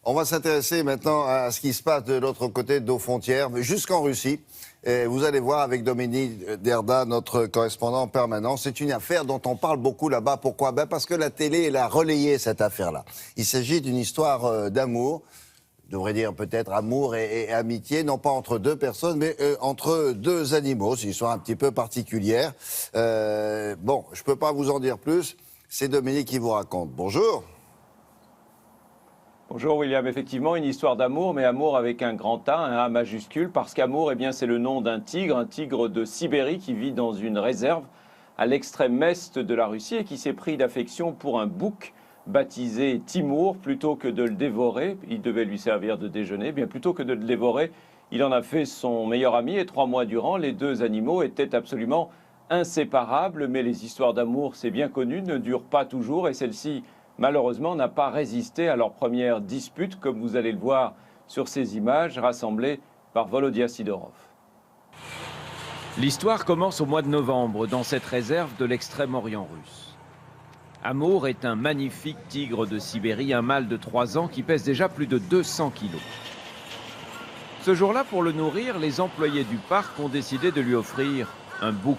On va s'intéresser maintenant à ce qui se passe de l'autre côté de nos frontières, jusqu'en Russie. Et vous allez voir avec Dominique Derda, notre correspondant permanent, c'est une affaire dont on parle beaucoup là-bas. Pourquoi? Parce que la télé, elle a relayé cette affaire-là. Il s'agit d'une histoire d'amour, je devrais dire peut-être amour et amitié, non pas entre deux personnes, mais entre deux animaux. C'est une histoire un petit peu particulière. Bon, je ne peux pas vous en dire plus. C'est Dominique qui vous raconte. Bonjour. Bonjour William, effectivement une histoire d'amour, mais amour avec un grand A, un A majuscule, parce qu'amour, eh bien, c'est le nom d'un tigre, un tigre de Sibérie qui vit dans une réserve à l'extrême est de la Russie et qui s'est pris d'affection pour un bouc baptisé Timour. Plutôt que de le dévorer, il devait lui servir de déjeuner, eh bien plutôt que de le dévorer, il en a fait son meilleur ami et 3 mois durant, les deux animaux étaient absolument inséparables, mais les histoires d'amour, c'est bien connu, ne durent pas toujours et celle-ci, malheureusement, n'a pas résisté à leur première dispute, comme vous allez le voir sur ces images rassemblées par Volodya Sidorov. L'histoire commence au mois de novembre, dans cette réserve de l'extrême-orient russe. Amour est un magnifique tigre de Sibérie, un mâle de 3 ans qui pèse déjà plus de 200 kilos. Ce jour-là, pour le nourrir, les employés du parc ont décidé de lui offrir un bouc.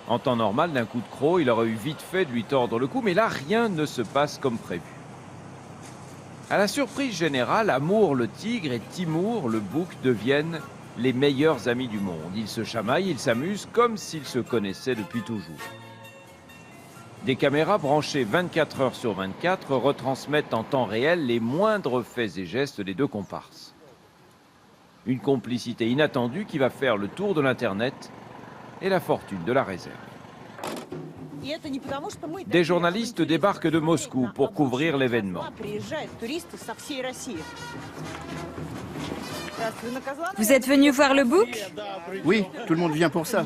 En temps normal, d'un coup de croc, il aurait eu vite fait de lui tordre le cou, mais là, rien ne se passe comme prévu. À la surprise générale, Amour le tigre et Timour le bouc deviennent les meilleurs amis du monde. Ils se chamaillent, ils s'amusent comme s'ils se connaissaient depuis toujours. Des caméras branchées 24 heures sur 24 retransmettent en temps réel les moindres faits et gestes des deux comparses. Une complicité inattendue qui va faire le tour de l'Internet et la fortune de la réserve. Des journalistes débarquent de Moscou pour couvrir l'événement. Vous êtes venu voir le bouc? Oui, tout le monde vient pour ça.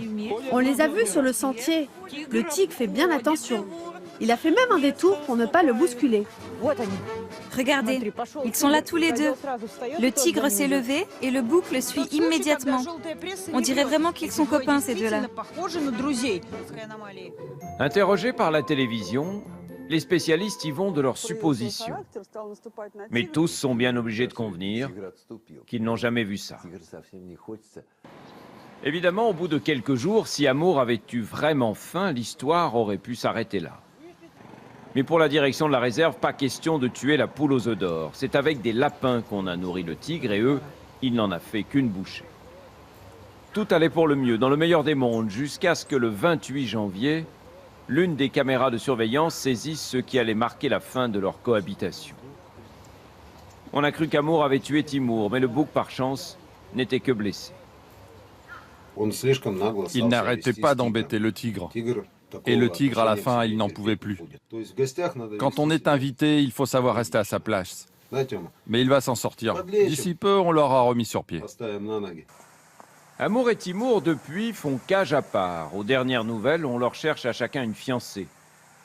On les a vus sur le sentier. Le tigre fait bien attention. Il a fait même un détour pour ne pas le bousculer. Regardez, ils sont là tous les deux. Le tigre s'est levé et le bouc le suit immédiatement. On dirait vraiment qu'ils sont copains, ces deux-là. Interrogés par la télévision, les spécialistes y vont de leurs suppositions. Mais tous sont bien obligés de convenir qu'ils n'ont jamais vu ça. Évidemment, au bout de quelques jours, si Amour avait eu vraiment faim, l'histoire aurait pu s'arrêter là. Mais pour la direction de la réserve, pas question de tuer la poule aux œufs d'or. C'est avec des lapins qu'on a nourri le tigre et eux, il n'en a fait qu'une bouchée. Tout allait pour le mieux, dans le meilleur des mondes, jusqu'à ce que le 28 janvier, l'une des caméras de surveillance saisisse ce qui allait marquer la fin de leur cohabitation. On a cru qu'Amour avait tué Timour, mais le bouc, par chance, n'était que blessé. Il n'arrêtait pas d'embêter le tigre. Et le tigre, à la fin, il n'en pouvait plus. Quand on est invité, il faut savoir rester à sa place. Mais il va s'en sortir. D'ici peu, on l'aura remis sur pied. Amour et Timour, depuis, font cage à part. Aux dernières nouvelles, on leur cherche à chacun une fiancée.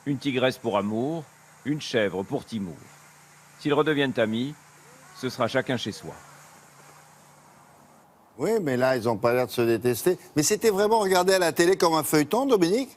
Une tigresse pour Amour, une chèvre pour Timour. S'ils redeviennent amis, ce sera chacun chez soi. Oui, mais là, ils n'ont pas l'air de se détester. Mais c'était vraiment regardé à la télé comme un feuilleton, Dominique?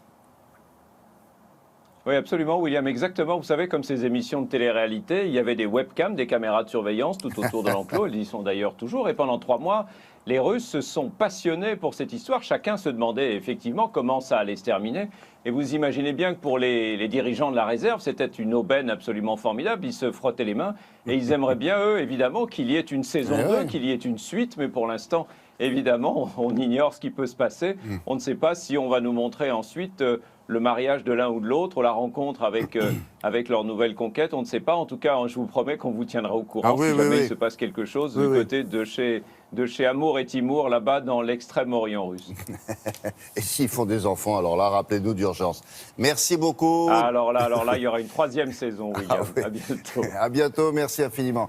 Oui, absolument, William, exactement. Vous savez, comme ces émissions de télé-réalité, il y avait des webcams, des caméras de surveillance tout autour de l'enclos. Elles y sont d'ailleurs toujours. Et pendant 3 mois, les Russes se sont passionnés pour cette histoire. Chacun se demandait effectivement comment ça allait se terminer. Et vous imaginez bien que pour les dirigeants de la réserve, c'était une aubaine absolument formidable. Ils se frottaient les mains et ils aimeraient bien, eux, évidemment, qu'il y ait une saison 2, qu'il y ait une suite. Mais pour l'instant, évidemment, on ignore ce qui peut se passer. On ne sait pas si on va nous montrer ensuite le mariage de l'un ou de l'autre, la rencontre avec leur nouvelle conquête. On ne sait pas. En tout cas, je vous promets qu'on vous tiendra au courant si jamais il se passe quelque chose du côté de chez Amour et Timour, là-bas dans l'extrême-orient russe. Et s'ils font des enfants, alors là, rappelez-nous d'urgence. Merci beaucoup. Alors là, il y aura une 3e saison, William. Ah oui. À bientôt. À bientôt, merci infiniment.